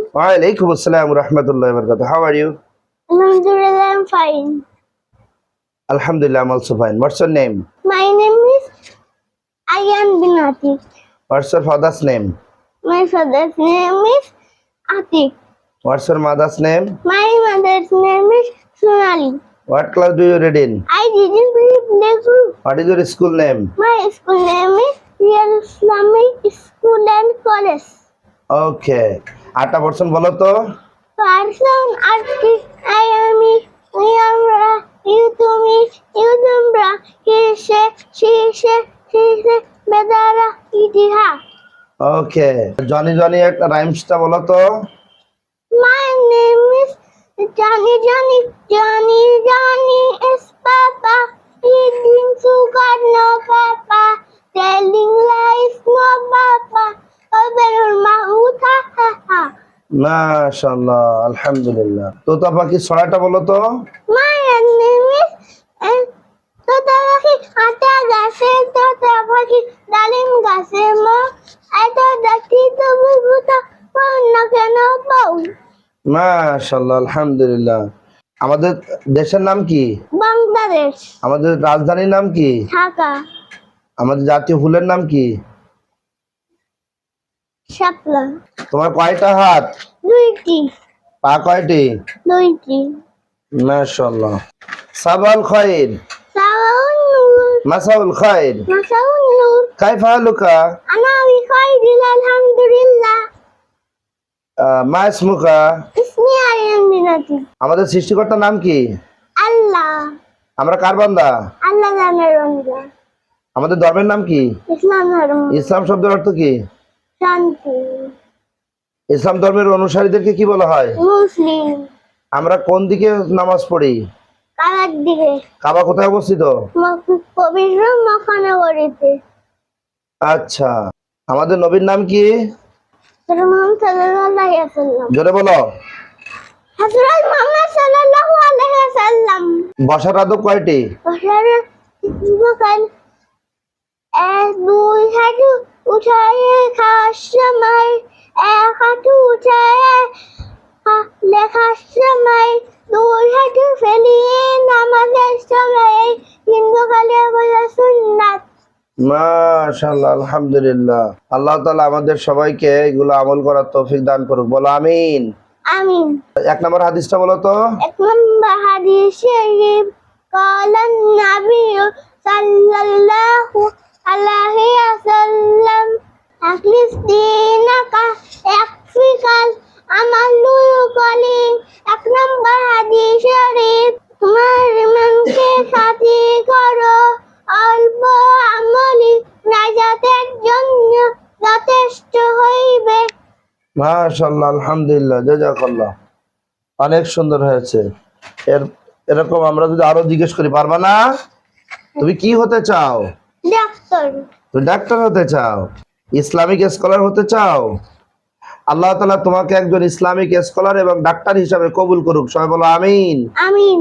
Walaikum assalam warahmatullahi wabarakatuh. How are you? Alhamdulillah, I'm fine. Alhamdulillah, I'm also fine. What's your name? My name is Ayan bin Atik. What's your father's name? My father's name is Atik. What's your mother's name? My mother's name is Sonali. What class do you read in? I didn't read the group. What is your school name? My school name is Real Islamic School and College. Okay. 8টা বর্ষণ বলো তো। Person Atik, I am Yamra, you to me, you Dumbra, he said, Bedara, Itiha. Okay. Johnny Johnny একটা রাইমসটা বলো তো। My name is Johnny is Papa. Eating sugar, no Papa. Telling lies, no Papa. Open your mouth, ha ha ha. মাশাআল্লাহ, আলহামদুলিল্লাহ। তোতা পাখি ছড়াটা বলো তো। My name is Tota Paki, Ata Gase, Tota Paki, Dalim Gase, Mo. I thought that Tito Bubuta, no bow. মাশাআল্লাহ, আলহামদুলিল্লাহ। আমাদের দেশের নাম কি? বাংলাদেশ, আমাদের রাজধানীর নাম কি? ঢাকা, আমাদের জাতীয় ফুলের নাম কি? শাপলা, তোমার কয়টা হাত? দুইটি, পা কয়টি? দুইটি, মাশাআল্লাহ। সাবাল খাইর, সাউন নূর, মাসাউল খাইর, মাসাউন নূর, কাইফা হালুকা, আনা বিখাইরিল আলহামদুলিল্লাহ, মা ইসমুকা। ইসমি আরিয়ান বিনাতি, আমাদের সৃষ্টিকর্তার নাম কি? আল্লাহ, আমরা কার বান্দা? আল্লাহ জানের বান্দা, আমাদের ধর্মের নাম কি? ইসলাম ধর্ম, ইসলাম শব্দের অর্থ কি? শান্তি, ইসলাম ধর্মের অনুসারীদেরকে কি বলা হয়? মুসলিম, আমরা কোন দিকে নামাজ পড়ি? কাবার দিকে, কাবা কোথায় অবস্থিত? পবিত্র মহানগরীতে। আচ্ছা, আমাদের নবীর নাম কি? মুহাম্মদ সাল্লাল্লাহু আলাইহি ওয়াসাল্লাম, জোরে বলো। হযরত মুহাম্মদ সাল্লাল্লাহু আলাইহি ওয়াসাল্লাম। বসার আদব কয়টি? বসার বকাল দুই হাঁটু উঠায়ে খাওয়ার সময়, এক হাঁটু উঠায়ে লেখার সময়, দুই হাঁটু ফেলিয়ে নামাজের সময়, কিন্তু কালে বলা সুন্নাত। মাশাআল্লাহ, আলহামদুলিল্লাহ। আল্লাহ তাআলা আমাদের সবাইকে এগুলো আমল করার তৌফিক দান করুক, বলো আমিন। আমিন। 1 নম্বর হাদিসটা বলো তো। এক নম্বর হাদিস শরীফ, কালান নবী সাল্লাল্লাহু আলাইহি ওয়াসাল্লাম, আখলিস দীনাকা ইয়াকফিকাল আমালুল কলিল। 1 নম্বর হাদিস শরীফ, তোমার ইমানকে সাথী করো, অল্প আমলি নাজাতের জন্য যথেষ্ট হইবে। মাশাআল্লাহ, আলহামদুলিল্লাহ, জাযাকাল্লাহ। অনেক সুন্দর হয়েছে। এরকম আমরা যদি আরো জিজ্ঞেস করি, পারবা না? তুমি কি হতে চাও? ডাক্তার। তুমি ডাক্তার হতে চাও? ইসলামিক স্কলার হতে চাও? আল্লাহ তাআলা তোমাকে একজন ইসলামিক স্কলার এবং ডাক্তার হিসাবে কবুল করুক, সবাই বলো আমিন। আমিন।